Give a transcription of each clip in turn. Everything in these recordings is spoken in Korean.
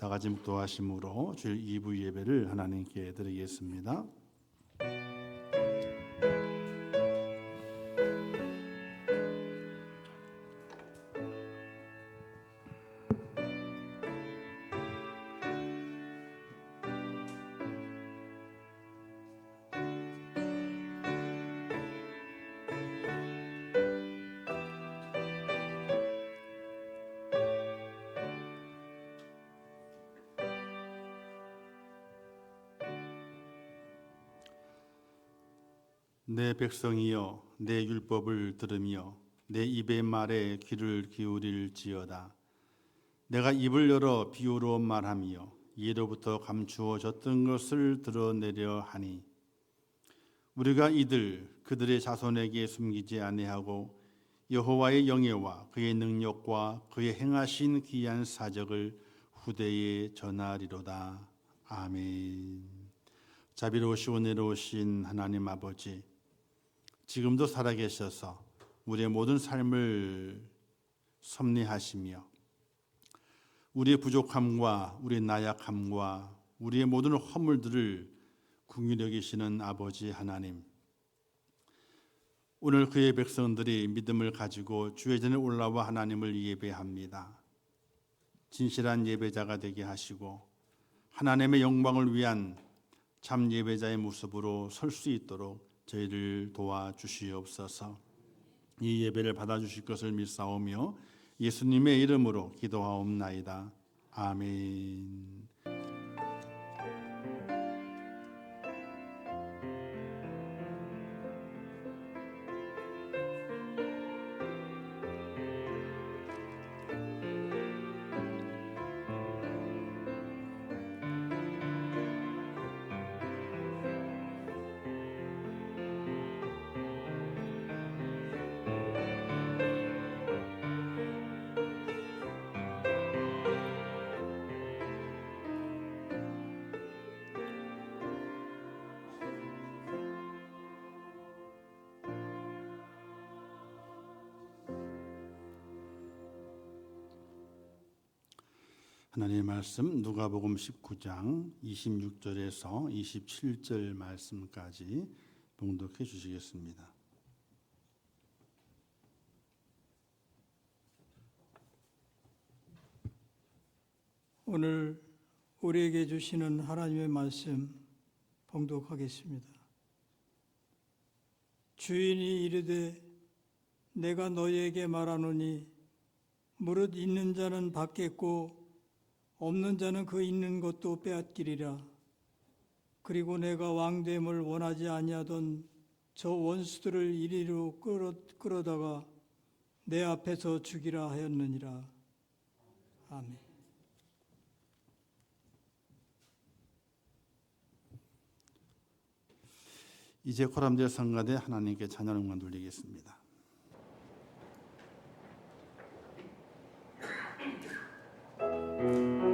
다 같이 묵도하심으로 주일 2부 예배를 하나님께 드리겠습니다. 내 백성이여 내 율법을 들으며 내 입의 말에 귀를 기울일지어다. 내가 입을 열어 비유로 말하며 예로부터 감추어졌던 것을 드러내려 하니 우리가 이들 그들의 자손에게 숨기지 아니하고 여호와의 영예와 그의 능력과 그의 행하신 귀한 사적을 후대에 전하리로다. 아멘. 자비로우시고 은혜로우신 하나님 아버지, 지금도 살아계셔서 우리의 모든 삶을 섭리하시며 우리의 부족함과 우리의 나약함과 우리의 모든 허물들을 긍휼히 여기시는 아버지 하나님, 오늘 그의 백성들이 믿음을 가지고 주의 전에 올라와 하나님을 예배합니다. 진실한 예배자가 되게 하시고 하나님의 영광을 위한 참 예배자의 모습으로 설 수 있도록 저희를 도와주시옵소서. 이 예배를 받아주실 것을 믿사오며 예수님의 이름으로 기도하옵나이다. 아멘. 하나님의 말씀 누가복음 19장 26절에서 27절 말씀까지 봉독해 주시겠습니다. 오늘 우리에게 주시는 하나님의 말씀 봉독하겠습니다. 주인이 이르되 내가 너희에게 말하노니 무릇 있는 자는 받겠고 없는 자는 그 있는 것도 빼앗기리라. 그리고 내가 왕됨을 원하지 아니하던 저 원수들을 이리로 끌어다가 내 앞에서 죽이라 하였느니라. 아멘. 이제 코람들 성가대 하나님께 찬양 응원 돌리겠습니다. 그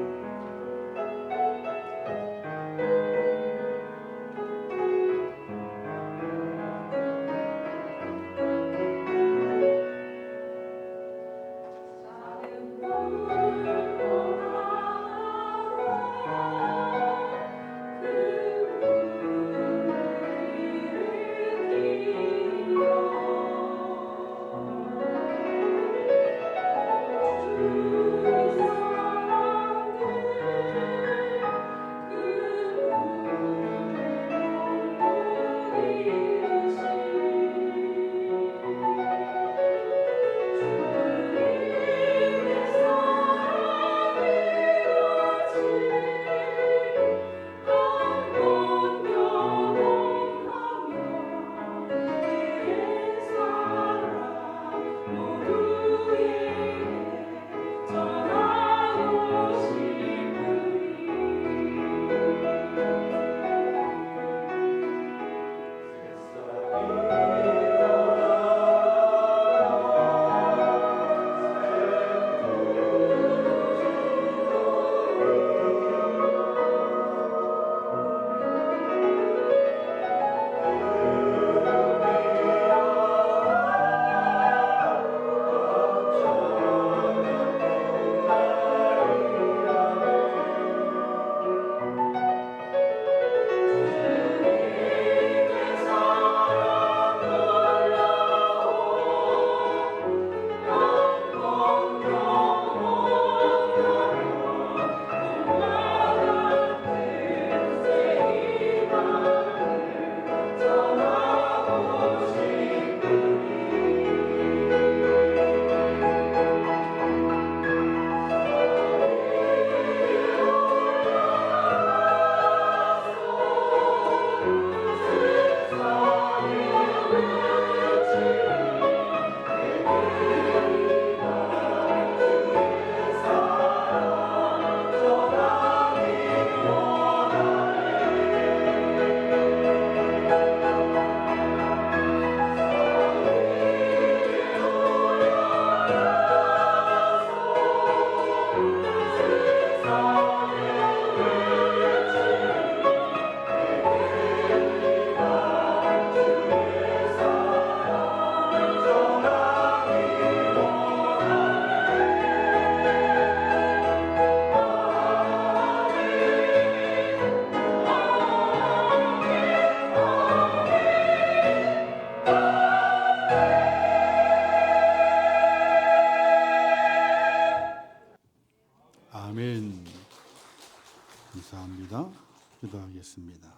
감사합니다. 기도하겠습니다.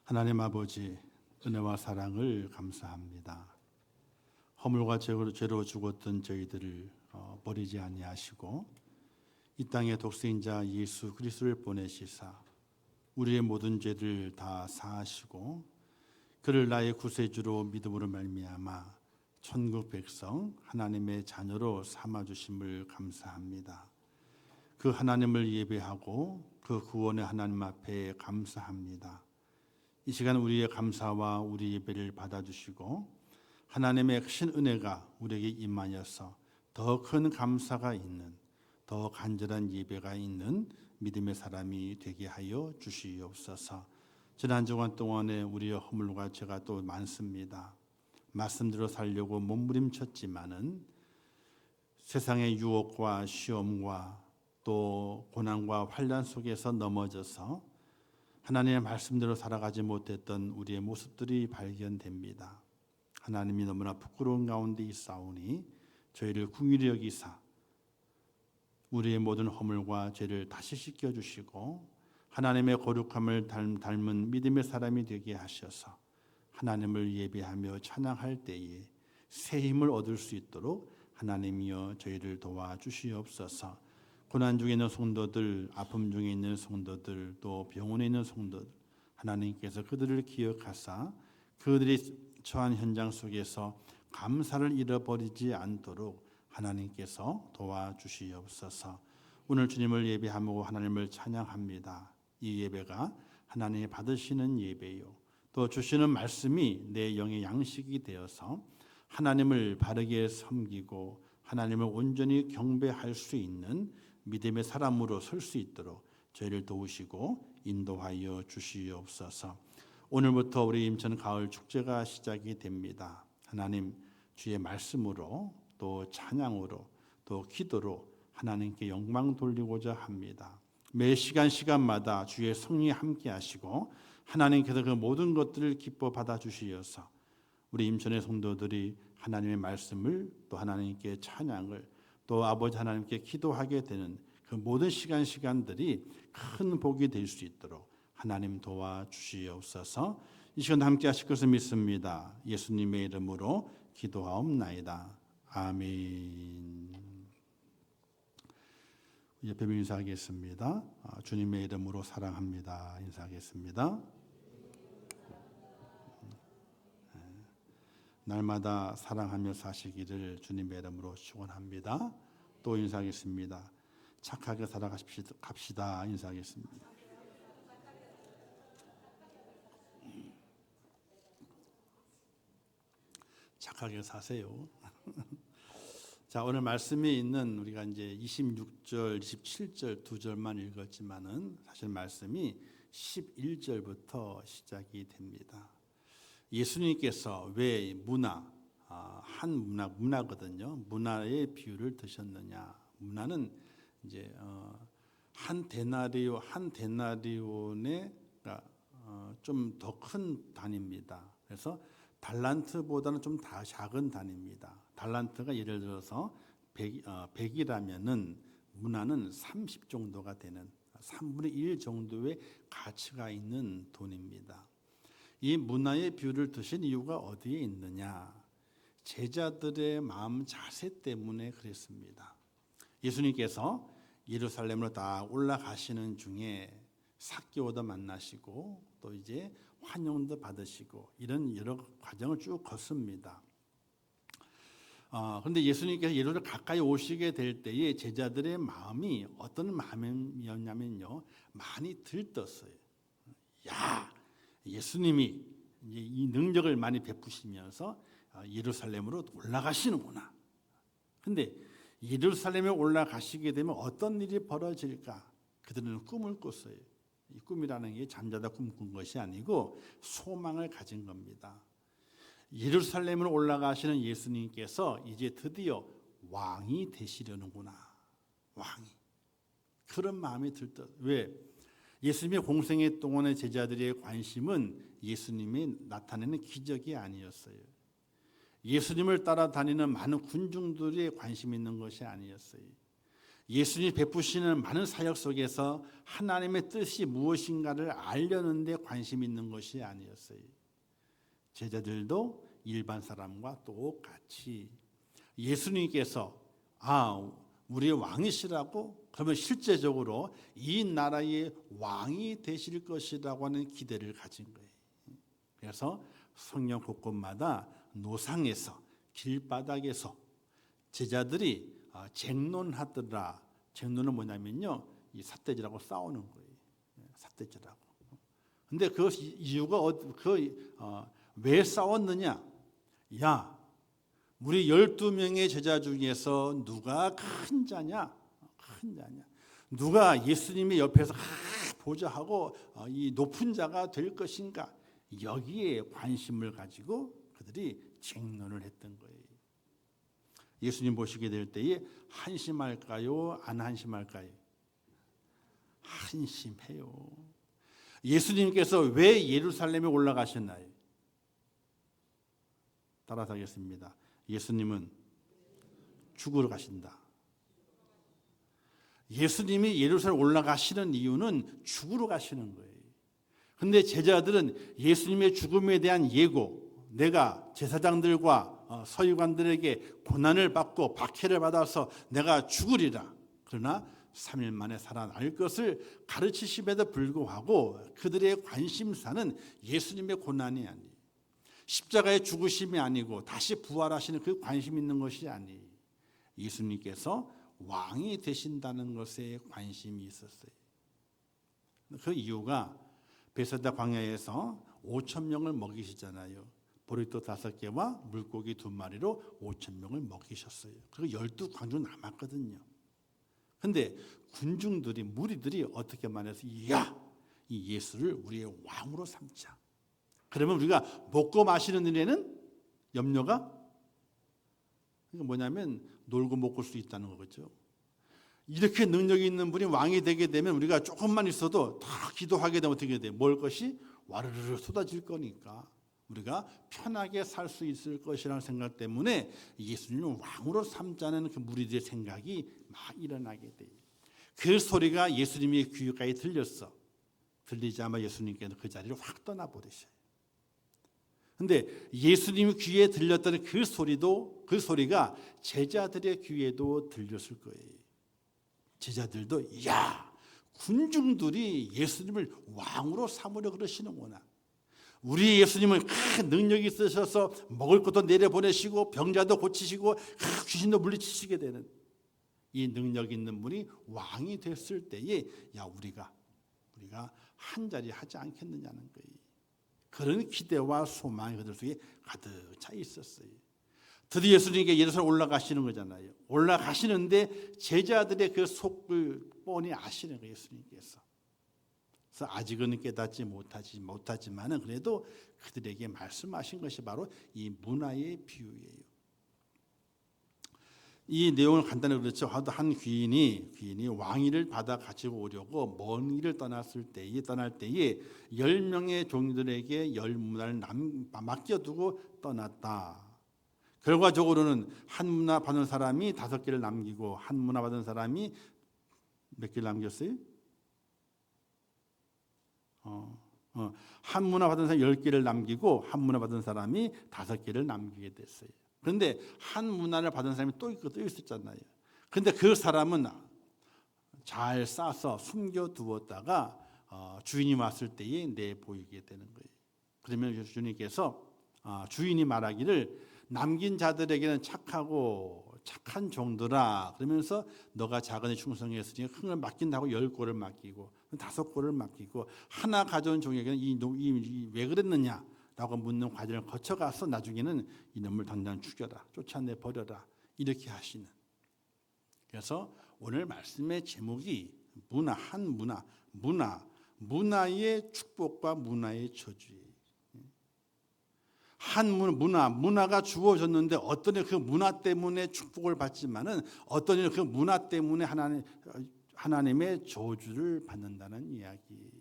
하나님 아버지, 은혜와 사랑을 감사합니다. 허물과 죄로 죽었던 저희들을 버리지 아니하시고 이 땅에 독생자 예수 그리스도를 보내시사 우리의 모든 죄를 다 사하시고 그를 나의 구세주로 믿음으로 말미암아 천국 백성 하나님의 자녀로 삼아 주심을 감사합니다. 그 하나님을 예배하고 그 구원의 하나님 앞에 감사합니다. 이 시간 우리의 감사와 우리 예배를 받아주시고 하나님의 크신 은혜가 우리에게 임하여서 더 큰 감사가 있는, 더 간절한 예배가 있는 믿음의 사람이 되게 하여 주시옵소서. 지난 주간 동안에 우리의 허물과 죄가 또 많습니다. 말씀대로 살려고 몸부림쳤지만은 세상의 유혹과 시험과 또 고난과 환난 속에서 넘어져서 하나님의 말씀대로 살아가지 못했던 우리의 모습들이 발견됩니다. 하나님이 너무나 부끄러운 가운데 있사오니 저희를 긍휼히 여기사 우리의 모든 허물과 죄를 다시 씻겨주시고 하나님의 거룩함을 닮은 믿음의 사람이 되게 하셔서 하나님을 예배하며 찬양할 때에 새 힘을 얻을 수 있도록 하나님이여 저희를 도와주시옵소서. 고난 중에 있는 성도들, 아픔 중에 있는 성도들, 또 병원에 있는 성도들, 하나님께서 그들을 기억하사 그들이 처한 현장 속에서 감사를 잃어버리지 않도록 하나님께서 도와주시옵소서. 오늘 주님을 예배하고 하나님을 찬양합니다. 이 예배가 하나님이 받으시는 예배요, 또 주시는 말씀이 내 영의 양식이 되어서 하나님을 바르게 섬기고 하나님을 온전히 경배할 수 있는 믿음의 사람으로 설 수 있도록 저희를 도우시고 인도하여 주시옵소서. 오늘부터 우리 임천 가을 축제가 시작이 됩니다. 하나님, 주의 말씀으로 또 찬양으로 또 기도로 하나님께 영광 돌리고자 합니다. 매 시간마다 주의 성령이 함께 하시고 하나님께서 그 모든 것들을 기뻐 받아 주시어서 우리 임천의 성도들이 하나님의 말씀을 또 하나님께 찬양을 또 아버지 하나님께 기도하게 되는 그 모든 시간들이 큰 복이 될 수 있도록 하나님 도와주시옵소서. 이 시간 함께 하실 것을 믿습니다. 예수님의 이름으로 기도하옵나이다. 아멘. 옆에 인사하겠습니다. 주님의 이름으로 사랑합니다. 인사하겠습니다. 날마다 사랑하며 사시기를 주님의 이름으로 축원합니다. 또 인사하겠습니다. 착하게 살아갑시다. 인사하겠습니다. 착하게 사세요. 자, 오늘 말씀이 있는 우리가 이제 26절, 27절 두 절만 읽었지만은 사실 말씀이 11절부터 시작이 됩니다. 예수님께서 왜 문화거든요. 문화의 비유를 드셨느냐? 문화는 이제 한 데나리온의 좀 더 큰 단위입니다. 그래서 달란트보다는 좀 더 작은 단위입니다. 달란트가 예를 들어서 100이라면은 문화는 30 정도가 되는 3분의 1 정도의 가치가 있는 돈입니다. 이 문화의 비유를 드신 이유가 어디에 있느냐? 제자들의 마음 자세 때문에 그랬습니다. 예수님께서 예루살렘으로 다 올라가시는 중에 삭개오도 만나시고 또 이제 환영도 받으시고 이런 여러 과정을 쭉 걷습니다. 그런데 예수님께서 예루살렘 가까이 오시게 될 때에 제자들의 마음이 어떤 마음이었냐면요, 많이 들떴어요. 야, 예수님이 이제 이 능력을 많이 베푸시면서 예루살렘으로 올라가시는구나. 그런데 예루살렘에 올라가시게 되면 어떤 일이 벌어질까? 그들은 꿈을 꿨어요. 이 꿈이라는 게 잠자다 꿈꾼 것이 아니고 소망을 가진 겁니다. 예루살렘으로 올라가시는 예수님께서 이제 드디어 왕이 되시려는구나. 왕이. 그런 마음이 들떠. 왜? 예수님의 공생애 동안의 제자들의 관심은 예수님이 나타내는 기적이 아니었어요. 예수님을 따라다니는 많은 군중들의 관심이 있는 것이 아니었어요. 예수님이 베푸시는 많은 사역 속에서 하나님의 뜻이 무엇인가를 알려는 데 관심 있는 것이 아니었어요. 제자들도 일반 사람과 똑같이 예수님께서 우리의 왕이시라고, 그러면 실제적으로 이 나라의 왕이 되실 것이라고 하는 기대를 가진 거예요. 그래서 성령 곳곳마다 노상에서, 길바닥에서 제자들이 쟁론하더라. 쟁론은 뭐냐면요, 이 삿대질하고 싸우는 거예요. 삿대질하고. 근데 그 이유가 왜 싸웠느냐? 야, 우리 12명의 제자 중에서 누가 큰 자냐? 큰 자냐? 누가 예수님의 옆에서 보좌하고 이 높은 자가 될 것인가? 여기에 관심을 가지고 그들이 쟁론을 했던 거예요. 예수님 보시게 될 때에 한심할까요? 안 한심할까요? 한심해요. 예수님께서 왜 예루살렘에 올라가셨나요? 따라서 하겠습니다. 예수님은 죽으러 가신다. 예수님이 예루살렘 올라가시는 이유는 죽으러 가시는 거예요. 그런데 제자들은 예수님의 죽음에 대한 예고, 내가 제사장들과 서기관들에게 고난을 받고 박해를 받아서 내가 죽으리라. 그러나 3일 만에 살아날 것을 가르치심에도 불구하고 그들의 관심사는 예수님의 고난이 아니에요. 십자가의 죽으심이 아니고 다시 부활하시는 그 관심 있는 것이 아니에요. 예수님께서 왕이 되신다는 것에 관심이 있었어요. 그 이유가 베세다 광야에서 5,000명을 먹이시잖아요. 보리떡 5개와 물고기 2마리로 5,000명을 먹이셨어요. 그리고 12광주 남았거든요. 근데 군중들이, 무리들이 어떻게 말해서 이 예수를 우리의 왕으로 삼자. 그러면 우리가 먹고 마시는 일에는 염려가 뭐냐면 놀고 먹을 수 있다는 거죠. 이렇게 능력이 있는 분이 왕이 되게 되면 우리가 조금만 있어도 다 기도하게 되면 어떻게 돼요? 먹을 것이 와르르 쏟아질 거니까 우리가 편하게 살 수 있을 것이라는 생각 때문에 예수님을 왕으로 삼자는 그 무리들의 생각이 막 일어나게 돼요. 그 소리가 예수님의 귀에까지 들렸어. 들리자마자 예수님께서 그 자리를 확 떠나버리셔요. 근데 예수님 귀에 들렸던 그 소리가 제자들의 귀에도 들렸을 거예요. 제자들도 군중들이 예수님을 왕으로 삼으려 그러시는구나. 우리 예수님은 큰 능력이 있으셔서 먹을 것도 내려보내시고 병자도 고치시고 귀신도 물리치시게 되는 이 능력 있는 분이 왕이 됐을 때에 우리가 한 자리 하지 않겠느냐는 거예요. 그런 기대와 소망이 그들 속에 가득 차 있었어요. 드디어 예수님께 예루살렘 올라가시는 거잖아요. 올라가시는데 제자들의 그 속을 뻔히 아시는 거예요, 예수님께서. 그래서 아직은 깨닫지 못하지만은 그래도 그들에게 말씀하신 것이 바로 이 문화의 비유예요. 이 내용을 간단히 그렇죠. 한 귀인이 왕위를 받아 가지고 오려고 먼 길을 떠날 때에 10명의 종들에게 10문화를 맡겨두고 떠났다. 결과적으로는 한 문화 받은 사람이 5개를 남기고 한 문화 받은 사람이 몇 개를 남겼어요? 한 문화 받은 사람이 10개를 남기고 한 문화 받은 사람이 5개를 남기게 됐어요. 그런데 한 문화를 받은 사람이 또 있었잖아요. 그런데 그 사람은 잘 싸서 숨겨두었다가 주인이 왔을 때에 내보이게 되는 거예요. 그러면 주님께서 주인이 말하기를 남긴 자들에게는 착한 종들아, 그러면서 너가 작은 데 충성했으니 큰 걸 맡긴다고 10골을 맡기고 5골을 맡기고 하나 가져온 종에게는 이 왜 그랬느냐 라고 묻는 과정을 거쳐가서 나중에는 이놈을 당장 죽여라, 쫓아내 버려라, 이렇게 하시는. 그래서 오늘 말씀의 제목이 문화의 축복과 문화의 저주예요. 한 문화가 주어졌는데 어떤 그 문화 때문에 축복을 받지만은 어떤 이는 그 문화 때문에 하나님의 저주를 받는다는 이야기.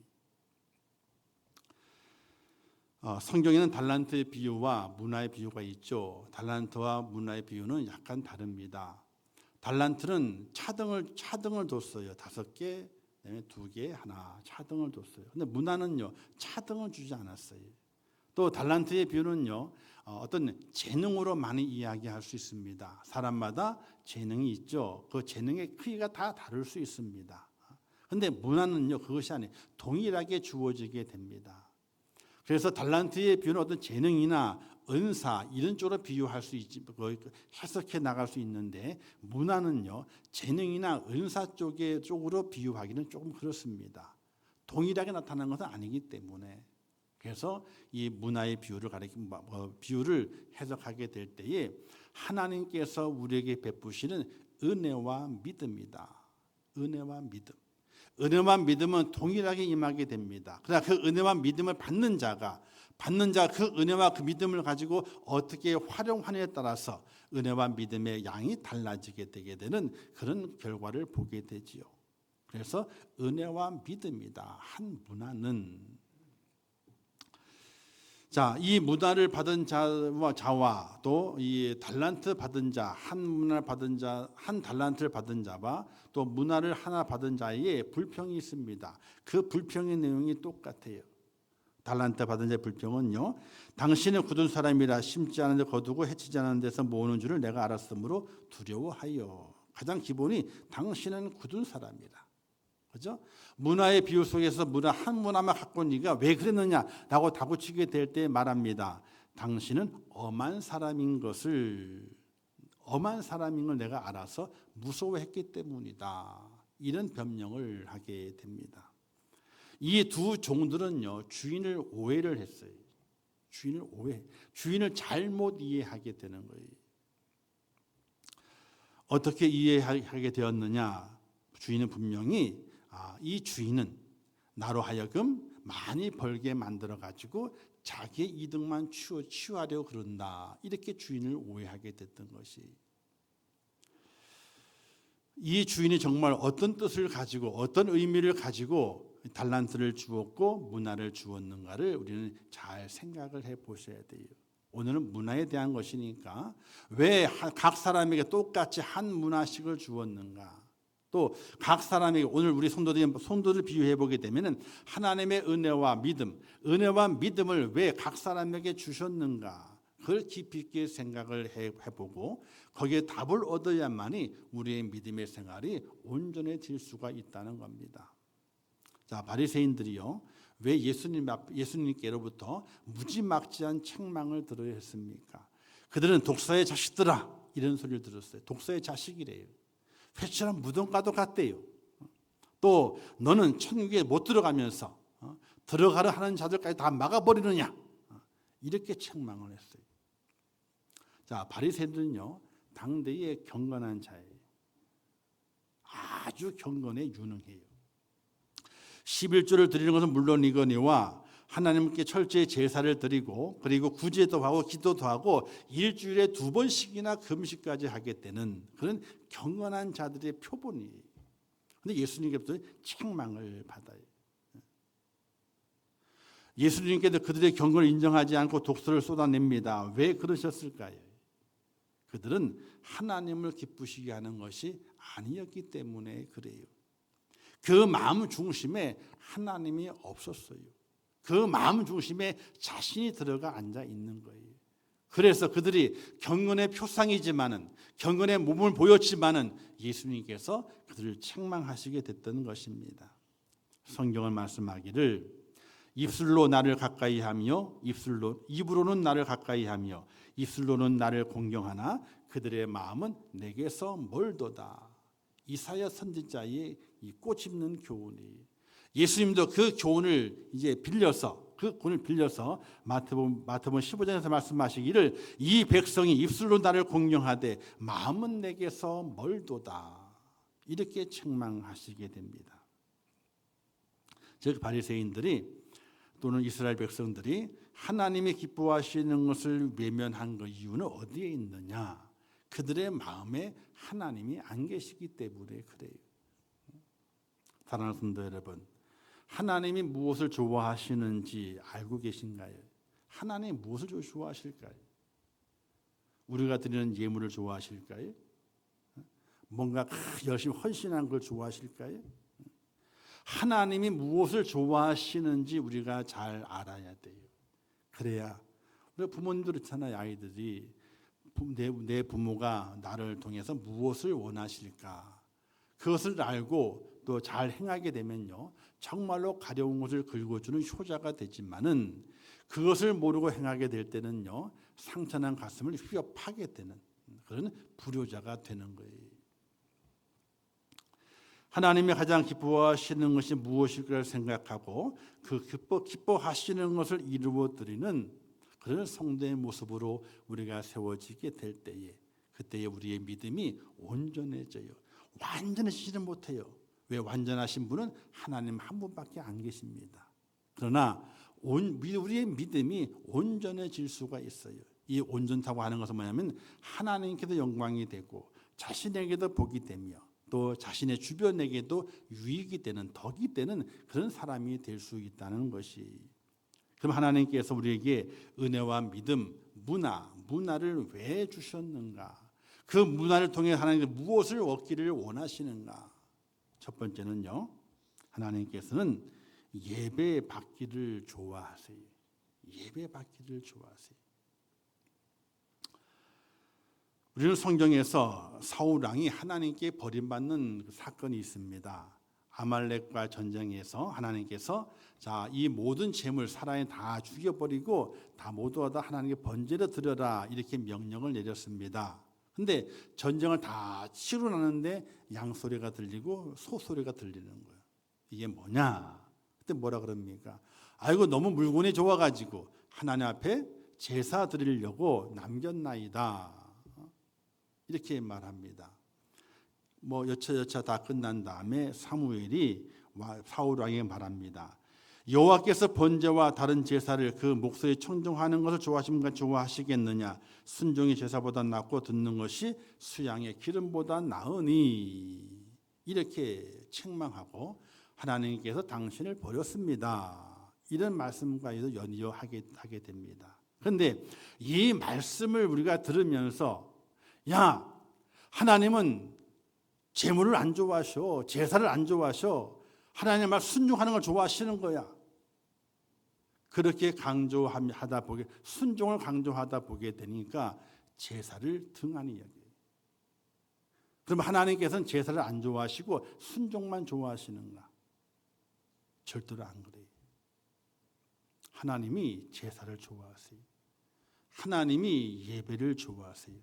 성경에는 달란트의 비유와 문화의 비유가 있죠. 달란트와 문화의 비유는 약간 다릅니다. 달란트는 차등을 줬어요. 5개, 그다음에 2개, 하나 차등을 줬어요. 근데 문화는요, 차등을 주지 않았어요. 또 달란트의 비유는요, 어떤 재능으로 많이 이야기할 수 있습니다. 사람마다 재능이 있죠. 그 재능의 크기가 다 다를 수 있습니다. 근데 문화는요, 그것이 아니에요. 동일하게 주어지게 됩니다. 그래서 달란트의 비유는 어떤 재능이나 은사 이런 쪽으로 비유할 수 있지, 해석해 나갈 수 있는데, 문화는요, 재능이나 은사 쪽으로 비유하기는 조금 그렇습니다. 동일하게 나타나는 것은 아니기 때문에. 그래서 이 문화의 비유를 해석하게 될 때에 하나님께서 우리에게 베푸시는 은혜와 믿음이다. 은혜와 믿음. 은혜와 믿음은 동일하게 임하게 됩니다. 그러나 그 은혜와 믿음을 받는 자가 그 은혜와 그 믿음을 가지고 어떻게 활용하느냐에 따라서 은혜와 믿음의 양이 달라지게 되게 되는 그런 결과를 보게 되지요. 그래서 은혜와 믿음이다. 한 문화는. 자, 이 문화를 받은 자와 또 이 달란트 받은 자, 한 달란트를 받은 자와 또 문화를 하나 받은 자의 불평이 있습니다. 그 불평의 내용이 똑같아요. 달란트 받은 자의 불평은요, 당신은 굳은 사람이라 심지 않은 데 거두고 해치지 않은 데서 모으는 줄을 내가 알았으므로 두려워하여. 가장 기본이 당신은 굳은 사람이라. 그죠? 문화의 비유 속에서 한 문화만 갖고 네가 왜 그랬느냐라고 다구치게 될 때 말합니다. 당신은 엄한 사람인 걸 내가 알아서 무서워했기 때문이다. 이런 변명을 하게 됩니다. 이 두 종들은요, 주인을 오해를 했어요. 주인을 잘못 이해하게 되는 거예요. 어떻게 이해하게 되었느냐? 주인은 분명히 이 주인은 나로 하여금 많이 벌게 만들어 가지고 자기의 이득만 취하려고 그런다. 이렇게 주인을 오해하게 됐던 것이. 이 주인이 정말 어떤 뜻을 가지고 어떤 의미를 가지고 달란트를 주었고 문화를 주었는가를 우리는 잘 생각을 해 보셔야 돼요. 오늘은 문화에 대한 것이니까 왜 각 사람에게 똑같이 한 문화씩을 주었는가? 또 각 사람에게 오늘 우리 성도들 비유해 보게 되면은 하나님의 은혜와 믿음을 왜 각 사람에게 주셨는가? 그걸 깊이 있게 생각을 해보고 거기에 답을 얻어야만이 우리의 믿음의 생활이 온전해질 수가 있다는 겁니다. 자, 바리새인들이요, 왜 예수님께로부터 무지막지한 책망을 들어야 했습니까? 그들은 독사의 자식들아 이런 소리를 들었어요. 독사의 자식이래요. 회칠한 무덤가도 같대요. 또 너는 천국에 못 들어가면서 들어가려 하는 자들까지 다 막아버리느냐, 이렇게 책망을 했어요. 자, 바리새인들은요, 당대의 경건한 자예요. 아주 경건에 유능해요. 11조를 드리는 것은 물론이거니와 하나님께 철저히 제사를 드리고 그리고 구제도 하고 기도도 하고 일주일에 2번씩이나 금식까지 하게 되는 그런 경건한 자들의 표본이에요. 그런데 예수님께부터 책망을 받아요. 예수님께도 그들의 경건을 인정하지 않고 독설을 쏟아냅니다. 왜 그러셨을까요? 그들은 하나님을 기쁘시게 하는 것이 아니었기 때문에 그래요. 그 마음 중심에 하나님이 없었어요. 그 마음 중심에 자신이 들어가 앉아 있는 거예요. 그래서 그들이 경건의 표상이지만은, 경건의 몸을 보였지만은 예수님께서 그들을 책망하시게 됐던 것입니다. 성경은 말씀하기를 입술로 나를 가까이 하며 입으로는 나를 가까이 하며 입술로는 나를 공경하나 그들의 마음은 내게서 멀도다. 이사야 선지자의 이 꼬집는 교훈이, 예수님도 그 교훈을 빌려서 마태복음 15장에서 말씀하시기를 이 백성이 입술로 나를 공경하되 마음은 내게서 멀도다. 이렇게 책망하시게 됩니다. 즉 바리새인들이 또는 이스라엘 백성들이 하나님이 기뻐하시는 것을 외면한 그 이유는 어디에 있느냐? 그들의 마음에 하나님이 안 계시기 때문에 그래요. 사랑하는 성도 여러분, 하나님이 무엇을 좋아하시는지 알고 계신가요? 하나님이 무엇을 좋아하실까요? 우리가 드리는 예물을 좋아하실까요? 뭔가 열심히 헌신하는 걸 좋아하실까요? 하나님이 무엇을 좋아하시는지 우리가 잘 알아야 돼요. 그래야 우리 부모님도 그렇잖아요. 아이들이 내 부모가 나를 통해서 무엇을 원하실까? 그것을 알고 또 잘 행하게 되면요, 정말로 가려운 것을 긁어주는 효자가 되지만은 그것을 모르고 행하게 될 때는요, 상처난 가슴을 휘어 파게 되는 그런 불효자가 되는 거예요. 하나님이 가장 기뻐하시는 것이 무엇일까 생각하고 그 기뻐하시는 것을 이루어 드리는 그런 성도의 모습으로 우리가 세워지게 될 때에, 그때에 우리의 믿음이 온전해져요. 완전해지지는 못해요. 왜? 완전하신 분은 하나님 한 분밖에 안 계십니다. 그러나 우리의 믿음이 온전해질 수가 있어요. 이 온전하다고 하는 것은 뭐냐면 하나님께도 영광이 되고 자신에게도 복이 되며 또 자신의 주변에게도 유익이 되는, 덕이 되는 그런 사람이 될 수 있다는 것이. 그럼 하나님께서 우리에게 은혜와 믿음, 문화를 왜 주셨는가? 그 문화를 통해 하나님께서 무엇을 얻기를 원하시는가? 첫 번째는요, 하나님께서는 예배 받기를 좋아하세요. 예배 받기를 좋아하세요. 우리는 성경에서 사울 왕이 하나님께 버림받는 사건이 있습니다. 아말렉과 전쟁에서 하나님께서 이 모든 재물 사람이 다 죽여버리고 다 모두 다 하나님께 번제를 드려라 이렇게 명령을 내렸습니다. 근데 전쟁을 다 치르고 나는데 양 소리가 들리고 소 소리가 들리는 거예요. 이게 뭐냐? 그때 뭐라 그럽니까? 아이고 너무 물건이 좋아가지고 하나님 앞에 제사 드리려고 남겼나이다. 이렇게 말합니다. 뭐 여차여차 다 끝난 다음에 사무엘이 사울 왕에게 말합니다. 여호와께서 번제와 다른 제사를 그 목소리 청종하는 것을 좋아하십니까? 좋아하시겠느냐? 순종이 제사보다 낫고 듣는 것이 수양의 기름보다 나으니. 이렇게 책망하고 하나님께서 당신을 버렸습니다. 이런 말씀과도 연이어하게 됩니다. 그런데 이 말씀을 우리가 들으면서 하나님은 재물을 안 좋아하셔. 제사를 안 좋아하셔. 하나님 말 순종하는 걸 좋아하시는 거야. 그렇게 강조하다 보게, 순종을 강조하다 보게 되니까 제사를 등한히 여겨요. 그럼 하나님께서는 제사를 안 좋아하시고 순종만 좋아하시는가? 절대로 안 그래요. 하나님이 제사를 좋아하세요. 하나님이 예배를 좋아하세요.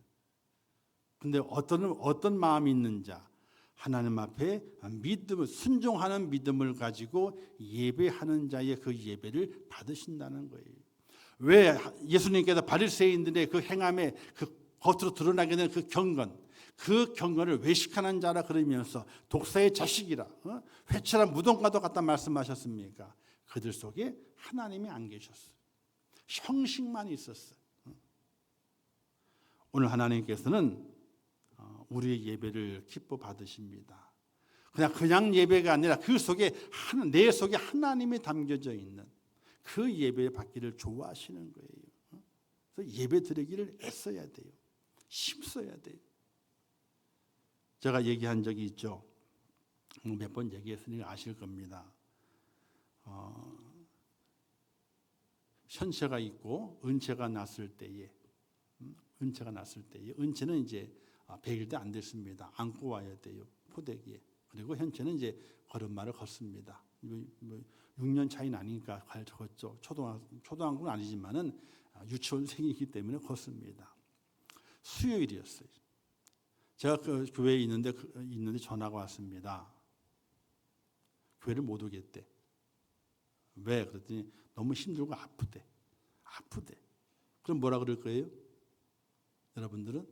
근데 어떤 마음이 있는 자, 하나님 앞에 믿음을, 순종하는 믿음을 가지고 예배하는 자의 그 예배를 받으신다는 거예요. 왜 예수님께서 바리새인들의 그 행함에 그 겉으로 드러나게 된 그 경건을 외식하는 자라 그러면서 독사의 자식이라, 회칠한 무덤과도 같다 말씀하셨습니까? 그들 속에 하나님이 안 계셨어요. 형식만 있었어요. 오늘 하나님께서는 우리의 예배를 기뻐 받으십니다. 그냥 예배가 아니라 그 속에 내 속에 하나님이 담겨져 있는 그 예배 받기를 좋아하시는 거예요. 그래서 예배 드리기를 애써야 돼요. 힘써야 돼요. 제가 얘기한 적이 있죠. 몇 번 얘기했으니까 아실 겁니다. 현세가 있고 은채가 났을 때에, 은채는 이제 100일도 안 됐습니다. 안고 와야 돼요. 포대기에. 그리고 현채는 이제 걸음마를 걷습니다. 6년 차이 나니까 걷죠. 초등학교는 아니지만은 유치원생이기 때문에 걷습니다. 수요일이었어요. 제가 그 교회에 있는데 전화가 왔습니다. 교회를 못 오겠대. 왜? 그랬더니 너무 힘들고 아프대. 그럼 뭐라 그럴 거예요? 여러분들은?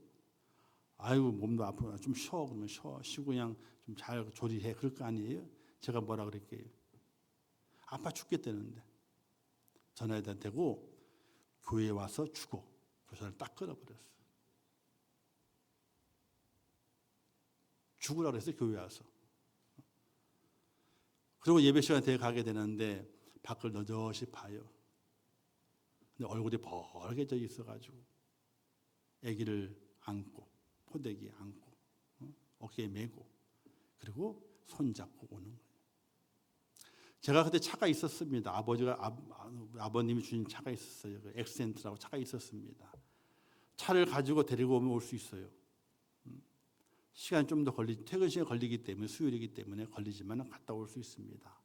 아이고 몸도 아프다. 좀 쉬어. 그러면 쉬고 그냥 좀 잘 조리해. 그럴 거 아니에요? 제가 뭐라 그럴게요? 아파 죽겠다는데. 전화에다 대고 교회에 와서 죽어. 교사를 딱 끊어버렸어. 죽으라 그랬어요. 교회에 와서. 그리고 예배 시간에 대해 가게 되는데 밖을 너저시 봐요. 근데 얼굴이 벌게져 있어가지고 아기를 안고 포대기에 안고 어깨에 메고 그리고 손잡고 오는 거예요. 제가 그때 차가 있었습니다. 아버님이 주신 차가 있었어요. 그 엑센트라고 차가 있었습니다. 차를 가지고 데리고 오면 올 수 있어요. 시간이 좀 더 퇴근 시간에 걸리기 때문에 수요일이기 때문에 걸리지만 갔다 올 수 있습니다.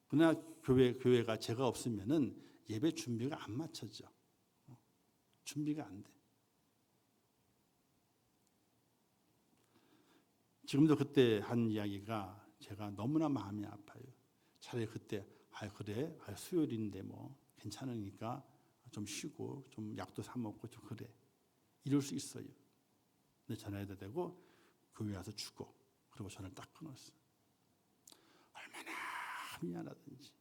그러나 교회가 제가 없으면은 예배 준비가 안 맞춰져. 준비가 안 돼. 지금도 그때 한 이야기가 제가 너무나 마음이 아파요. 차라리 그때 그래 수요일인데 뭐 괜찮으니까 좀 쉬고 좀 약도 사 먹고 좀 그래 이럴 수 있어요. 근데 전화해도 되고 교회 와서 죽어. 그리고 전화를 딱 끊었어. 얼마나 미안하든지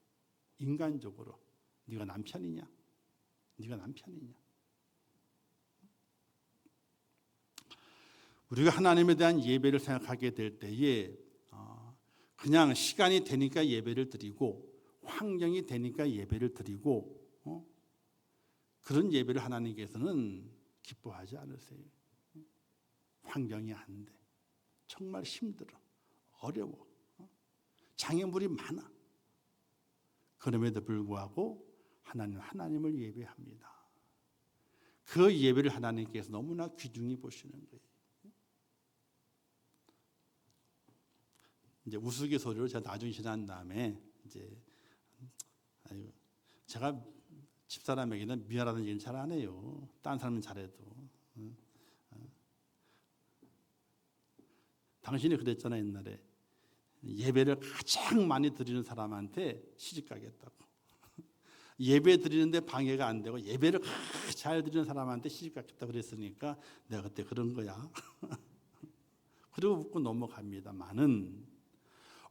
인간적으로 네가 남편이냐? 우리가 하나님에 대한 예배를 생각하게 될 때에 그냥 시간이 되니까 예배를 드리고 환경이 되니까 예배를 드리고 그런 예배를 하나님께서는 기뻐하지 않으세요. 환경이 안 돼. 정말 힘들어. 어려워. 장애물이 많아. 그럼에도 불구하고 하나님을 예배합니다. 그 예배를 하나님께서 너무나 귀중히 보시는 거예요. 이제 우스갯소리로 제가 나중에 지난 다음에 이제 제가 집사람에게는 미안하다는 얘기는 잘 안 해요. 다른 사람은 잘해도. 당신이 그랬잖아 옛날에. 예배를 가장 많이 드리는 사람한테 시집 가겠다고. 예배 드리는데 방해가 안 되고 예배를 잘 드리는 사람한테 시집 가겠다고 그랬으니까 내가 그때 그런 거야. 그리고 웃고 넘어갑니다만은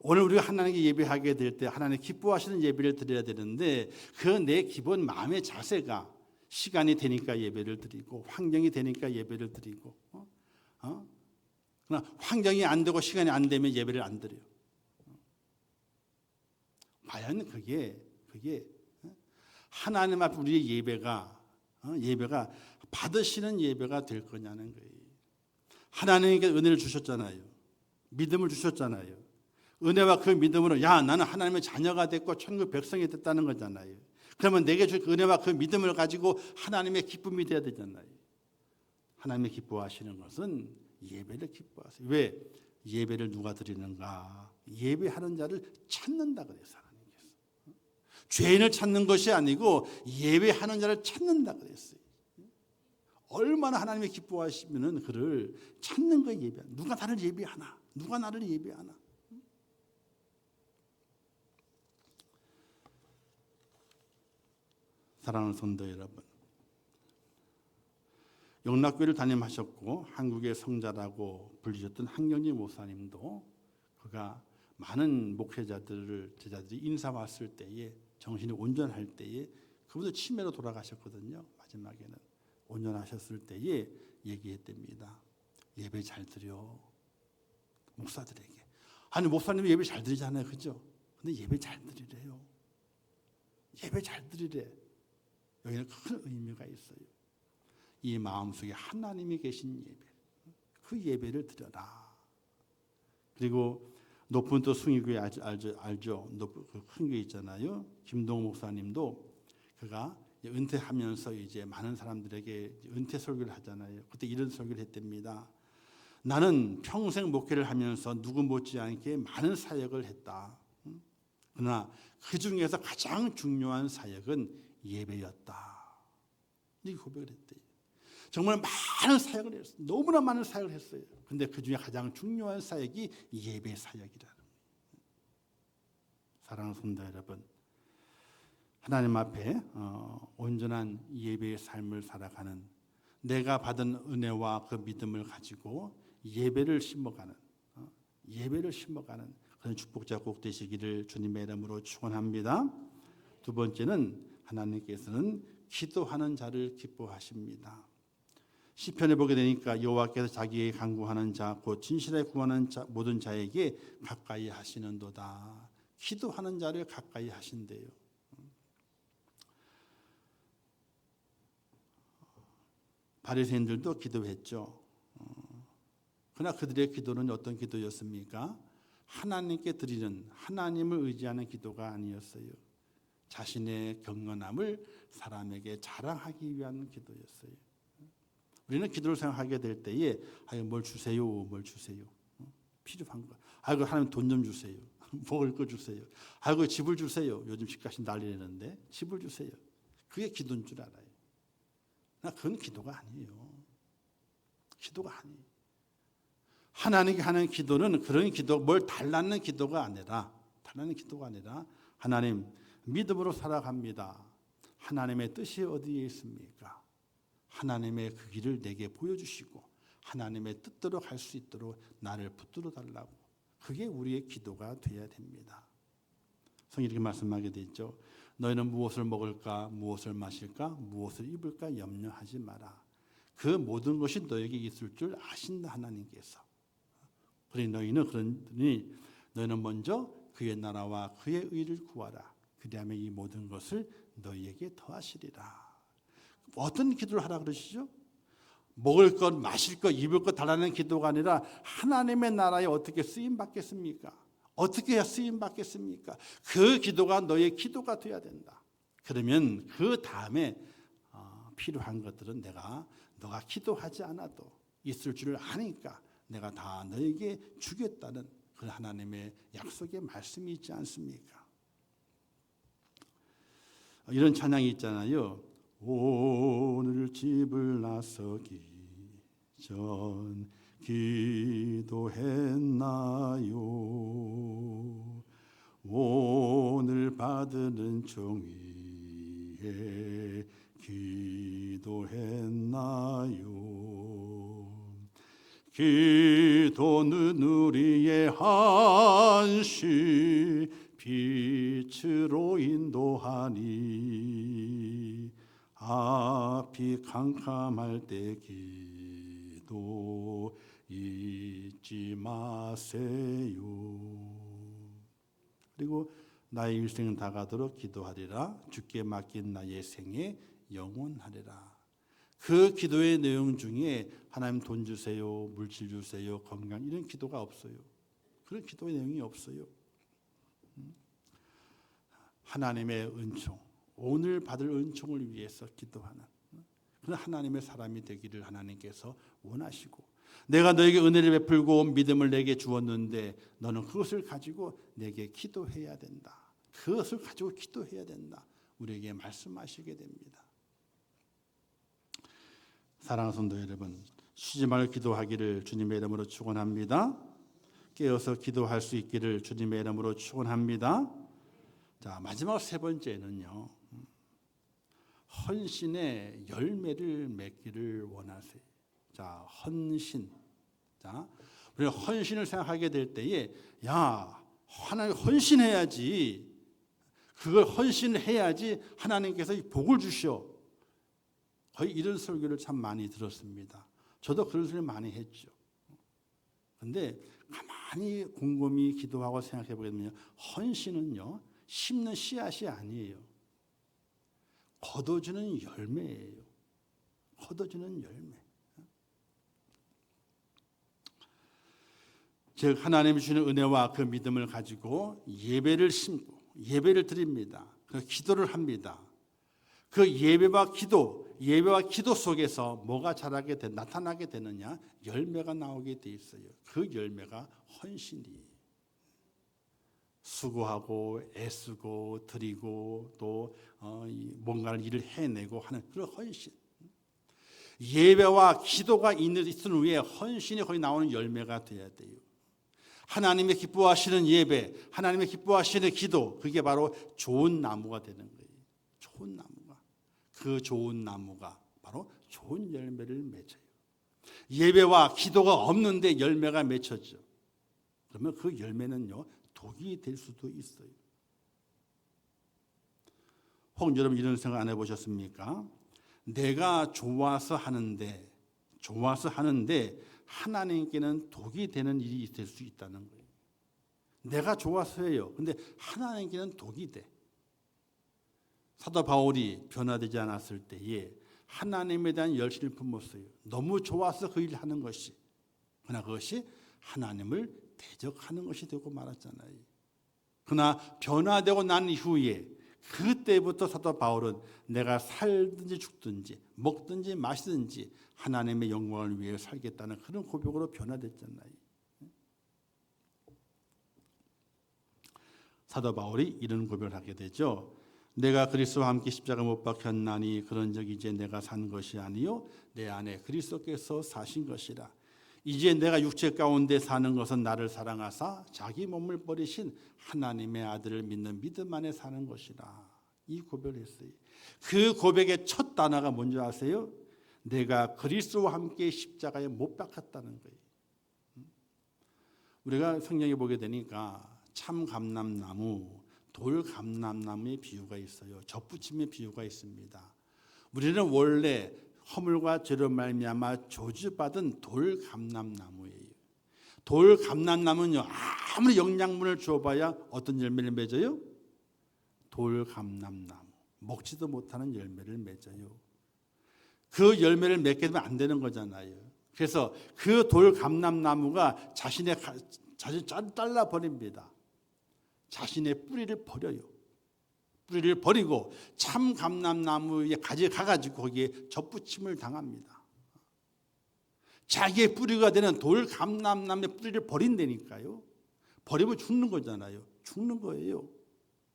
오늘 우리가 하나님께 예배하게 될 때 하나님 기뻐하시는 예배를 드려야 되는데 그 내 기본 마음의 자세가 시간이 되니까 예배를 드리고 환경이 되니까 예배를 드리고 그러나 환경이 안 되고 시간이 안 되면 예배를 안 드려요. 과연 그게 하나님 앞에 우리의 예배가 받으시는 예배가 될 거냐는 거예요. 하나님께 은혜를 주셨잖아요. 믿음을 주셨잖아요. 은혜와 그 믿음으로 나는 하나님의 자녀가 됐고 천국 백성이 됐다는 거잖아요. 그러면 내게 줄 은혜와 그 믿음을 가지고 하나님의 기쁨이 돼야 되잖아요. 하나님의 기뻐하시는 것은 예배를 기뻐하세요. 왜? 예배를 누가 드리는가? 예배하는 자를 찾는다 그랬어요. 하나님께서. 죄인을 찾는 것이 아니고 예배하는 자를 찾는다 그랬어요. 얼마나 하나님이 기뻐하시면은 그를 찾는 거예요. 예배. 누가 나를 예배하나? 누가 나를 예배하나? 사랑하는 성도 여러분, 영락교회를 담임하셨고 한국의 성자라고 불리셨던 한경지 목사님도 그가 많은 제자들이 인사 왔을 때에 정신이 온전할 때에 그분도 치매로 돌아가셨거든요. 마지막에는 온전하셨을 때에 얘기했답니다. 예배 잘 드려. 목사들에게. 아니 목사님이 예배 잘 드리잖아요. 그죠? 근데 예배 잘 드리래요. 예배 잘 드리래. 여기는 큰 의미가 있어요. 이 마음속에 하나님이 계신 예배, 그 예배를 드려라. 그리고 높은 또 숭의교회 알죠? 그 큰 교회 있잖아요. 김동호 목사님도 그가 은퇴하면서 이제 많은 사람들에게 은퇴 설교를 하잖아요. 그때 이런 설교를 했답니다. 나는 평생 목회를 하면서 누구 못지않게 많은 사역을 했다. 그러나 그 중에서 가장 중요한 사역은 예배였다. 이렇게 고백을 했대요. 정말 많은 사역을 했어요. 너무나 많은 사역을 했어요. 근데 그 중에 가장 중요한 사역이 예배 사역이라는 거예요. 사랑하는 성도 여러분, 하나님 앞에 온전한 예배의 삶을 살아가는 내가 받은 은혜와 그 믿음을 가지고 예배를 심어가는 그런 축복자 꼭 되시기를 주님의 이름으로 축원합니다. 두 번째는 하나님께서는 기도하는 자를 기뻐하십니다. 시편에 보게 되니까 여호와께서 자기의 간구하는 자 곧 진실하게 구하는 자, 모든 자에게 가까이 하시는도다. 기도하는 자를 가까이 하신대요. 바리새인들도 기도했죠. 그러나 그들의 기도는 어떤 기도였습니까? 하나님께 드리는, 하나님을 의지하는 기도가 아니었어요. 자신의 경건함을 사람에게 자랑하기 위한 기도였어요. 우리는 기도를 생각하게 될 때에 뭘 주세요, 뭘 주세요. 필요한 거. 아이고 하나님 돈 좀 주세요. 먹을 거 주세요. 아이고 집을 주세요. 요즘 집값이 난리라는데 집을 주세요. 그게 기도인 줄 알아요. 그건 기도가 아니에요. 기도가 아니에요. 하나님께 하는 기도는 그런 기도, 뭘 달라는 기도가 아니라 하나님 믿음으로 살아갑니다. 하나님의 뜻이 어디에 있습니까? 하나님의 그 길을 내게 보여주시고 하나님의 뜻대로 갈 수 있도록 나를 붙들어 달라고. 그게 우리의 기도가 되어야 됩니다. 성경이 이렇게 말씀하게 돼 있죠. 너희는 무엇을 먹을까, 무엇을 마실까, 무엇을 입을까 염려하지 마라. 그 모든 것이 너에게 있을 줄 아신다 하나님께서. 그러니 너희는 먼저 그의 나라와 그의 의를 구하라. 그리하면 이 모든 것을 너희에게 더하시리라. 어떤 기도를 하라 그러시죠? 먹을 것, 마실 것, 입을 것 달라는 기도가 아니라 하나님의 나라에 어떻게 쓰임 받겠습니까? 어떻게 해야 쓰임 받겠습니까? 그 기도가 너의 기도가 되어야 된다. 그러면 그 다음에 필요한 것들은 너가 기도하지 않아도 있을 줄 아니까 내가 다 너에게 주겠다는 그 하나님의 약속의 말씀이 있지 않습니까? 이런 찬양이 있잖아요. 오늘 집을 나서기 전 기도했나요? 오늘 받는 종이에 기도했나요? 기도는 우리의 한시 빛으로 인도하니 앞이 캄캄할 때 기도 잊지 마세요. 그리고 나의 일생은 다가도록 기도하리라. 주께 맡긴 나의 생에 영원하리라. 그 기도의 내용 중에 하나님 돈 주세요, 물질 주세요, 건강 이런 기도가 없어요. 그런 기도의 내용이 없어요. 하나님의 은총, 오늘 받을 은총을 위해서 기도하는 그런 하나님의 사람이 되기를 하나님께서 원하시고, 내가 너에게 은혜를 베풀고 믿음을 내게 주었는데 너는 그것을 가지고 내게 기도해야 된다. 그것을 가지고 기도해야 된다. 우리에게 말씀하시게 됩니다. 사랑하는 성도 여러분, 쉬지 말고 기도하기를 주님의 이름으로 축원합니다. 깨어서 기도할 수 있기를 주님의 이름으로 축원합니다. 자, 마지막 세 번째는요, 헌신의 열매를 맺기를 원하세요. 자, 헌신. 자, 우리가 헌신을 생각하게 될 때에, 하나님 헌신해야지. 그걸 헌신을 해야지 하나님께서 복을 주시오. 거의 이런 설교를 참 많이 들었습니다. 저도 그런 소리 많이 했죠. 그런데 가만히 곰곰이 기도하고 생각해 보게 되면 헌신은요, 심는 씨앗이 아니에요. 거둬주는 열매예요. 거둬주는 열매. 즉 하나님이 주시는 은혜와 그 믿음을 가지고 예배를 심고 예배를 드립니다. 그 기도를 합니다. 그 예배와 기도 속에서 뭐가 나타나게 되느냐? 열매가 나오게 돼 있어요. 그 열매가 헌신이에요. 수고하고 애쓰고 드리고 또 뭔가를 일을 해내고 하는 그런 헌신. 예배와 기도가 있은 후에 헌신이 거기 나오는 열매가 돼야 돼요. 하나님의 기뻐하시는 예배, 하나님의 기뻐하시는 기도, 그게 바로 좋은 나무가 되는 거예요. 좋은 나무가. 그 좋은 나무가 바로 좋은 열매를 맺어요. 예배와 기도가 없는데 열매가 맺혀져. 그러면 그 열매는요, 독이 될 수도 있어요. 혹 여러분 이런 생각 안 해보셨습니까? 내가 좋아서 하는데 하나님께는 독이 되는 일이 될 수 있다는 거예요. 내가 좋아서 해요. 근데 하나님께는 독이 돼. 사도 바울이 변화되지 않았을 때에 하나님에 대한 열심을 품었어요. 너무 좋아서 그 일을 하는 것이. 그러나 그것이 하나님을 대적하는 것이 되고 말았잖아요. 그러나 변화되고 난 이후에 그때부터 사도 바울은 내가 살든지 죽든지 먹든지 마시든지 하나님의 영광을 위해 살겠다는 그런 고백으로 변화됐잖아요. 사도 바울이 이런 고백을 하게 되죠. 내가 그리스도와 함께 십자가 못 박혔나니 그런즉 이제 내가 산 것이 아니요 내 안에 그리스도께서 사신 것이라. 이제 내가 육체 가운데 사는 것은 나를 사랑하사 자기 몸을 버리신 하나님의 아들을 믿는 믿음 안에 사는 것이라. 이 고백을 했어요. 그 고백의 첫 단어가 뭔지 아세요? 내가 그리스도와 함께 십자가에 못 박혔다는 거예요. 우리가 성경에 보게 되니까 참 감람나무, 돌 감람나무의 비유가 있어요. 젖붙임의 비유가 있습니다. 우리는 원래 허물과 죄로 말미암아 저주받은 돌 감람나무예요. 돌 감람나무는요, 아무리 영양분을 줘봐야 어떤 열매를 맺어요? 돌 감람나무, 먹지도 못하는 열매를 맺어요. 그 열매를 맺게 되면 안 되는 거잖아요. 그래서 그 돌 감람나무가 자신을 잘라 버립니다. 자신의 뿌리를 버려요. 뿌리를 버리고 참 감람나무에 가져가가지고 거기에 젖붙임을 당합니다. 자기의 뿌리가 되는 돌 감람나무의 뿌리를 버린다니까요. 버리면 죽는 거잖아요. 죽는 거예요.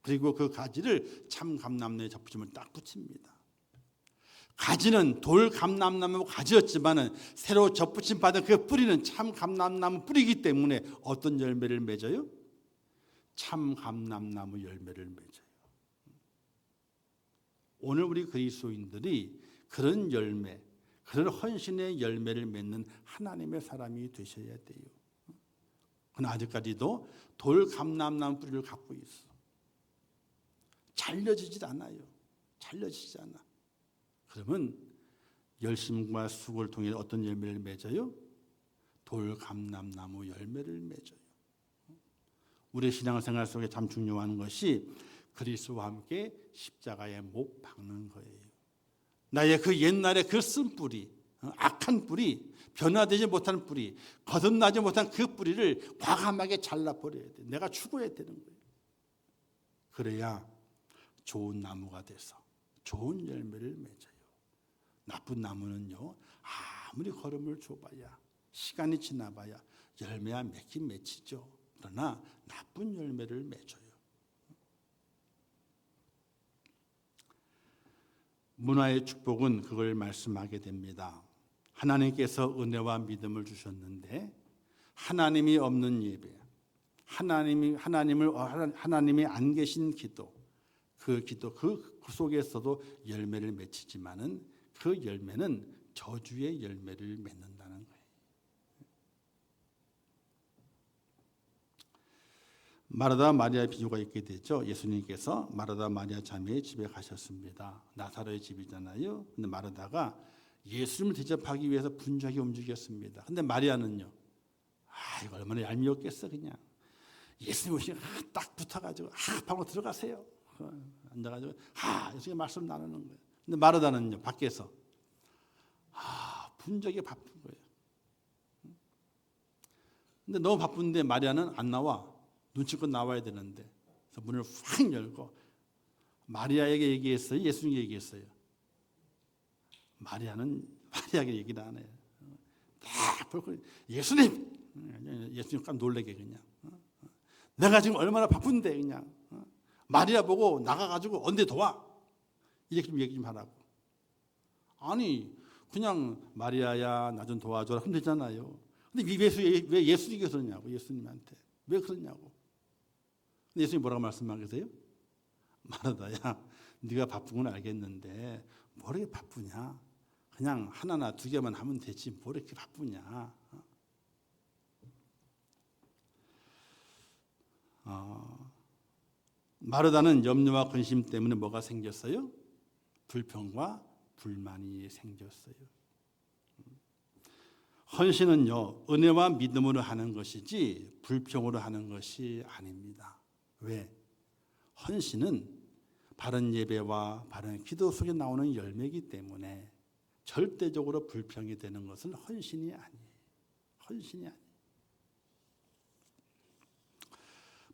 그리고 그 가지를 참 감람나무에 젖붙임을 딱 붙입니다. 가지는 돌 감람나무 가지였지만은 새로 젖붙임 받은 그 뿌리는 참 감람나무 뿌리이기 때문에 어떤 열매를 맺어요? 참 감람나무 열매를 맺어요. 오늘 우리 그리스도인들이 그런 열매, 그런 헌신의 열매를 맺는 하나님의 사람이 되셔야 돼요. 그러나 아직까지도 돌 감람나무 뿌리를 갖고 있어. 잘려지질 않아요. 잘려지지 않아. 그러면 열심과 수고를 통해 어떤 열매를 맺어요? 돌 감람나무 열매를 맺어요. 우리의 신앙생활 속에 참 중요한 것이 그리스도와 함께 십자가에 못 박는 거예요. 나의 그 옛날의 그 쓴 뿌리, 악한 뿌리, 변화되지 못하는 뿌리, 거듭나지 못한 그 뿌리를 과감하게 잘라버려야 돼. 내가 죽어야 되는 거예요. 그래야 좋은 나무가 돼서 좋은 열매를 맺어요. 나쁜 나무는요, 아무리 걸음을 줘봐야, 시간이 지나봐야 열매야 맺긴 맺히죠. 그러나 나쁜 열매를 맺어요. 문화의 축복은 그걸 말씀하게 됩니다. 하나님께서 은혜와 믿음을 주셨는데 하나님이 없는 예배, 하나님이 안 계신 기도, 그 속에서도 열매를 맺히지만은 그 열매는 저주의 열매를 맺는다는 거예요. 마르다 마리아 비유가 있게 되죠. 예수님께서 마르다 마리아 자매의 집에 가셨습니다. 나사로의 집이잖아요. 근데 마르다가 예수님을 대접하기 위해서 분주하게 움직였습니다. 근데 마리아는요, 이거 얼마나 얄미웠겠어. 그냥 예수님 오시면 딱 붙어가지고 방으로 들어가세요. 앉아가지고 예수님 말씀 나누는 거예요. 근데 마르다는요, 밖에서 분주하게 바쁜 거예요. 근데 너무 바쁜데 마리아는 안 나와. 눈치껏 나와야 되는데, 그래서 문을 확 열고 마리아에게 얘기했어요? 예수님께 얘기했어요? 마리아에게 얘기를 안 해요. 다 볼거 예수님 깜 놀래게 그냥. 내가 지금 얼마나 바쁜데 그냥. 마리아 보고 나가가지고 언제 도와? 이렇게 좀 얘기 좀 하라고. 아니 그냥 마리아야 나 좀 도와줘라 하면 되잖아요. 근데 왜 예수님께 그러냐고. 예수님한테 왜 그러냐고. 근데 예수님이 뭐라고 말씀하세요? 마르다야, 네가 바쁜 건 알겠는데 뭐 이렇게 바쁘냐? 그냥 하나나 두 개만 하면 되지 뭐 이렇게 바쁘냐? 마르다는 염려와 근심 때문에 뭐가 생겼어요? 불평과 불만이 생겼어요. 헌신은요, 은혜와 믿음으로 하는 것이지 불평으로 하는 것이 아닙니다. 왜? 헌신은 바른 예배와 바른 기도 속에 나오는 열매이기 때문에 절대적으로 불평이 되는 것은 헌신이 아니에요. 헌신이 아니에요.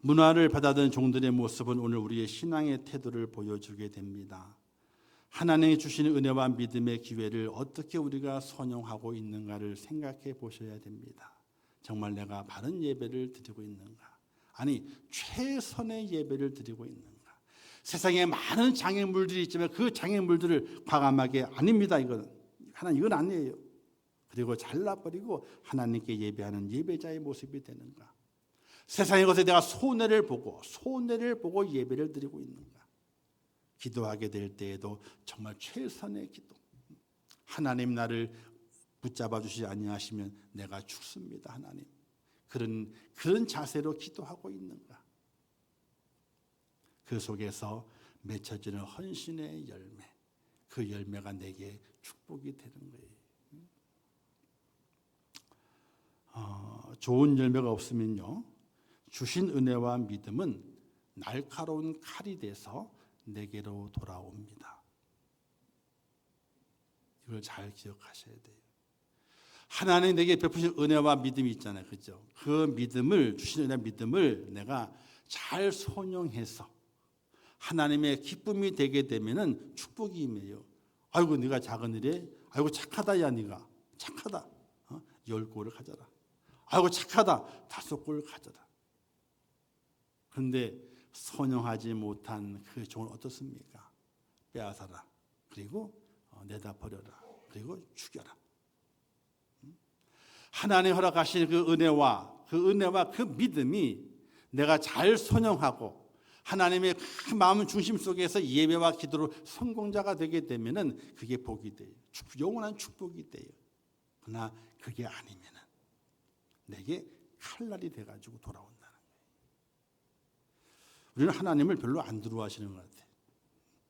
문화를 받아든 종들의 모습은 오늘 우리의 신앙의 태도를 보여주게 됩니다. 하나님이 주시는 은혜와 믿음의 기회를 어떻게 우리가 선용하고 있는가를 생각해 보셔야 됩니다. 정말 내가 바른 예배를 드리고 있는가? 아니, 최선의 예배를 드리고 있는가? 세상에 많은 장애물들이 있지만 그 장애물들을 과감하게 아닙니다. 이건 하나님 이건 아니에요. 그리고 잘라버리고 하나님께 예배하는 예배자의 모습이 되는가? 세상의 것에 내가 손해를 보고 예배를 드리고 있는가? 기도하게 될 때에도 정말 최선의 기도. 하나님 나를 붙잡아 주시지 아니하시면 내가 죽습니다. 하나님. 그런 자세로 기도하고 있는가? 그 속에서 맺혀지는 헌신의 열매, 그 열매가 내게 축복이 되는 거예요. 좋은 열매가 없으면요, 주신 은혜와 믿음은 날카로운 칼이 돼서 내게로 돌아옵니다. 이걸 잘 기억하셔야 돼요. 하나님 내게 베푸신 은혜와 믿음이 있잖아요, 그죠? 그 믿음을 주신 은혜와 믿음을 내가 잘 선용해서 하나님의 기쁨이 되게 되면은 축복이 임해요. 아이고 네가 작은 일에, 아이고 착하다 야 네가 착하다. 10골을 가져라. 아이고 착하다. 5골을 가져라. 그런데 선용하지 못한 그 종은 어떻습니까? 빼앗아라. 그리고 내다 버려라. 그리고 죽여라. 하나님 허락하신 그 은혜와 그 믿음이 내가 잘 선용하고 하나님의 그 마음 중심 속에서 예배와 기도로 성공자가 되게 되면은 그게 복이 돼요. 영원한 축복이 돼요. 그러나 그게 아니면은 내게 칼날이 돼가지고 돌아온다는 거예요. 우리는 하나님을 별로 안 두려워하시는 것 같아요.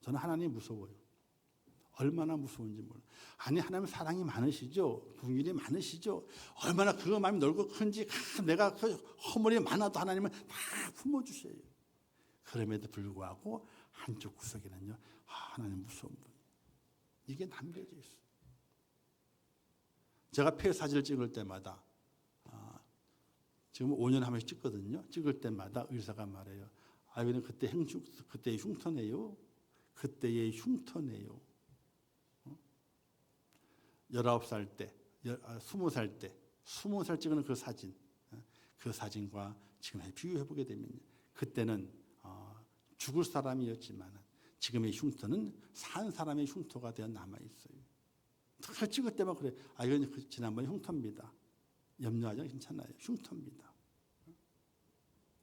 저는 하나님 무서워요. 얼마나 무서운지 몰라요. 아니 하나님 사랑이 많으시죠. 긍휼이 많으시죠. 얼마나 그 마음이 넓고 큰지 내가 그 허물이 많아도 하나님은 다 품어주셔요. 그럼에도 불구하고 한쪽 구석에는요, 하나님 무서운 분. 이게 남겨져 있어요. 제가 폐 사진을 찍을 때마다 지금 5년에 한 번씩 찍거든요. 찍을 때마다 의사가 말해요. 아이는 그때의 흉터네요. 그때의 흉터네요. 19살 때, 20살 때, 20살 찍은 그 사진, 그 사진과 지금 비교해보게 되면 그때는 죽을 사람이었지만 지금의 흉터는 산 사람의 흉터가 되어 남아있어요. 그 찍을 때만 그래. 이건 지난번 흉터입니다. 염려하지 않아요. 괜찮아요. 흉터입니다.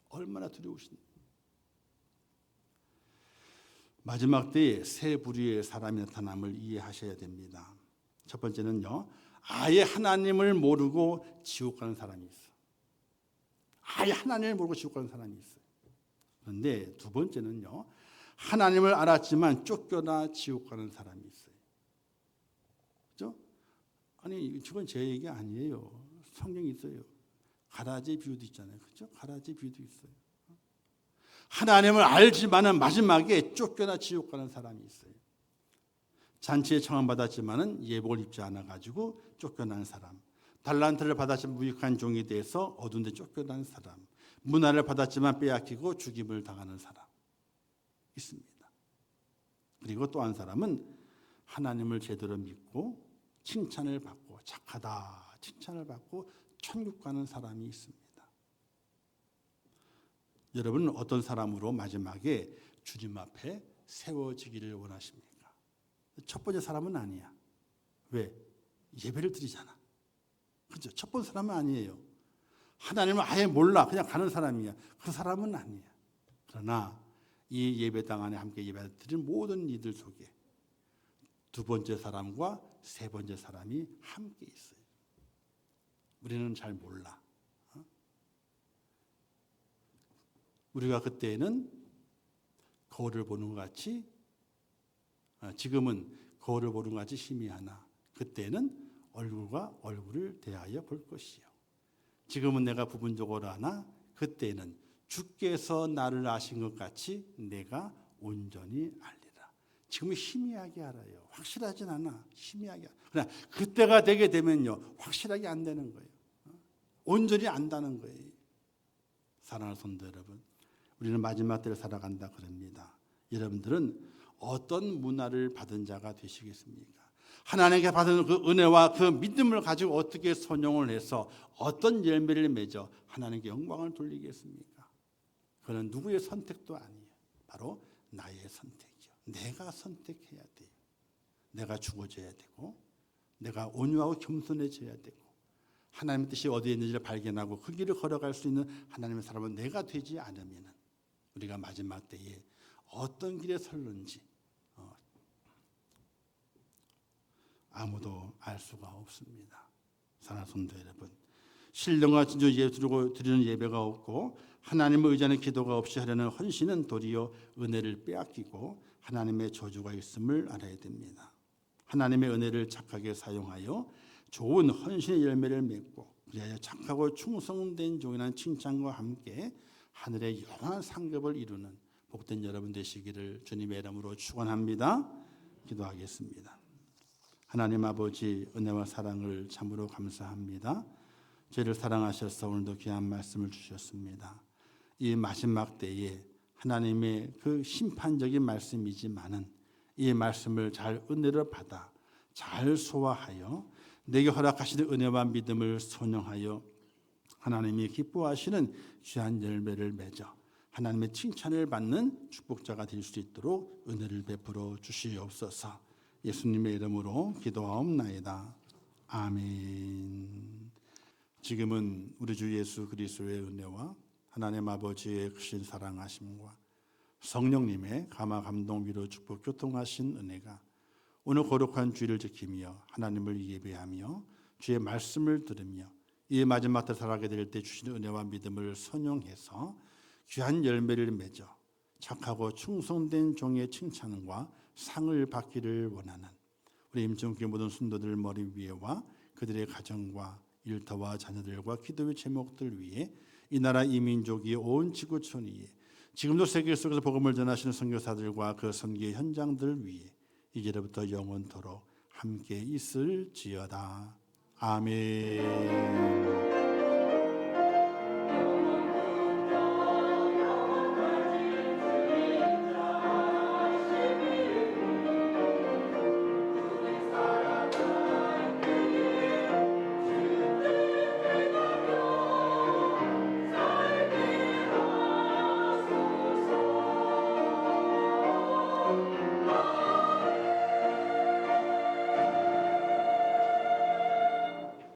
얼마나 두려우신. 마지막 때에 세 부류의 사람이 나타남을 이해하셔야 됩니다. 첫 번째는요, 아예 하나님을 모르고 지옥 가는 사람이 있어. 아예 하나님을 모르고 지옥 가는 사람이 있어요. 그런데 두 번째는요, 하나님을 알았지만 쫓겨나 지옥 가는 사람이 있어요. 그죠? 아니, 이건 제 얘기 아니에요. 성경이 있어요. 가라지 비유도 있잖아요. 그죠? 가라지 비유도 있어요. 하나님을 알지만은 마지막에 쫓겨나 지옥 가는 사람이 있어요. 잔치에 청함받았지만은 예복을 입지 않아가지고 쫓겨난 사람. 달란트를 받았지만 무익한 종이 돼서 어두운 데 쫓겨난 사람. 문화를 받았지만 빼앗기고 죽임을 당하는 사람. 있습니다. 그리고 또 한 사람은 하나님을 제대로 믿고 칭찬을 받고 착하다 칭찬을 받고 천국 가는 사람이 있습니다. 여러분은 어떤 사람으로 마지막에 주님 앞에 세워지기를 원하십니까? 첫 번째 사람은 아니야. 왜? 예배를 드리잖아. 그렇죠? 첫 번째 사람은 아니에요. 하나님을 아예 몰라. 그냥 가는 사람이야. 그 사람은 아니야. 그러나 이 예배당 안에 함께 예배 드린 모든 이들 속에 두 번째 사람과 세 번째 사람이 함께 있어요. 우리는 잘 몰라. 우리가 그때는 거울을 보는 것 같이, 지금은 거울을 보는 것 같이 희미하나 그때는 얼굴과 얼굴을 대하여 볼 것이요. 지금은 내가 부분적으로 하나 그때는 주께서 나를 아신 것 같이 내가 온전히 알리라. 지금은 희미하게 알아요. 확실하진 않아. 희미하게. 그러나 그때가 되게 되면요, 확실하게 안 되는 거예요. 온전히 안다는 거예요. 사랑하는 성도 여러분, 우리는 마지막 때를 살아간다 그럽니다. 여러분들은 어떤 문화를 받은 자가 되시겠습니까? 하나님께 받은 그 은혜와 그 믿음을 가지고 어떻게 선용을 해서 어떤 열매를 맺어 하나님께 영광을 돌리겠습니까? 그건 누구의 선택도 아니에요. 바로 나의 선택이요. 내가 선택해야 돼요. 내가 죽어져야 되고, 내가 온유하고 겸손해져야 되고, 하나님의 뜻이 어디에 있는지를 발견하고 그 길을 걸어갈 수 있는 하나님의 사람은 내가 되지 않으면 우리가 마지막 때에 어떤 길에 설는지 아무도 알 수가 없습니다. 사랑하는 성도 여러분, 신령과 진정 예수로 드리는 예배가 없고 하나님을 의지하는 기도가 없이 하려는 헌신은 도리어 은혜를 빼앗기고 하나님의 저주가 있음을 알아야 됩니다. 하나님의 은혜를 착하게 사용하여 좋은 헌신의 열매를 맺고 그리하여 착하고 충성된 종이라는 칭찬과 함께 하늘의 영원한 상급을 이루는 복된 여러분 되시기를 주님의 이름으로 축원합니다. 기도하겠습니다. 하나님 아버지, 은혜와 사랑을 참으로 감사합니다. 저희를 사랑하셔서 오늘도 귀한 말씀을 주셨습니다. 이 마지막 때에 하나님의 그 심판적인 말씀이지만은 이 말씀을 잘 은혜를 받아 잘 소화하여 내게 허락하시는 은혜와 믿음을 선용하여 하나님이 기뻐하시는 귀한 열매를 맺어 하나님의 칭찬을 받는 축복자가 될 수 있도록 은혜를 베풀어 주시옵소서. 예수님의 이름으로 기도하옵나이다. 아멘. 지금은 우리 주 예수 그리스도의 은혜와 하나님 아버지의 크신 사랑하심과 성령님의 감화 감동 위로 축복 교통하신 은혜가 오늘 거룩한 주일을 지키며 하나님을 예배하며 주의 말씀을 들으며 이 마지막 때 살아가게 될 때 주시는 은혜와 믿음을 선용해서 귀한 열매를 맺어 착하고 충성된 종의 칭찬과 상을 받기를 원하는 우리 임종교 모든 순도들 머리 위에와 그들의 가정과 일터와 자녀들과 기도의 제목들 위에 이 나라 이 민족이 온 지구촌 위에 지금도 세계 속에서 복음을 전하시는 선교사들과 그 선교의 현장들 위에 이제부터 영원토록 함께 있을지어다. 아멘.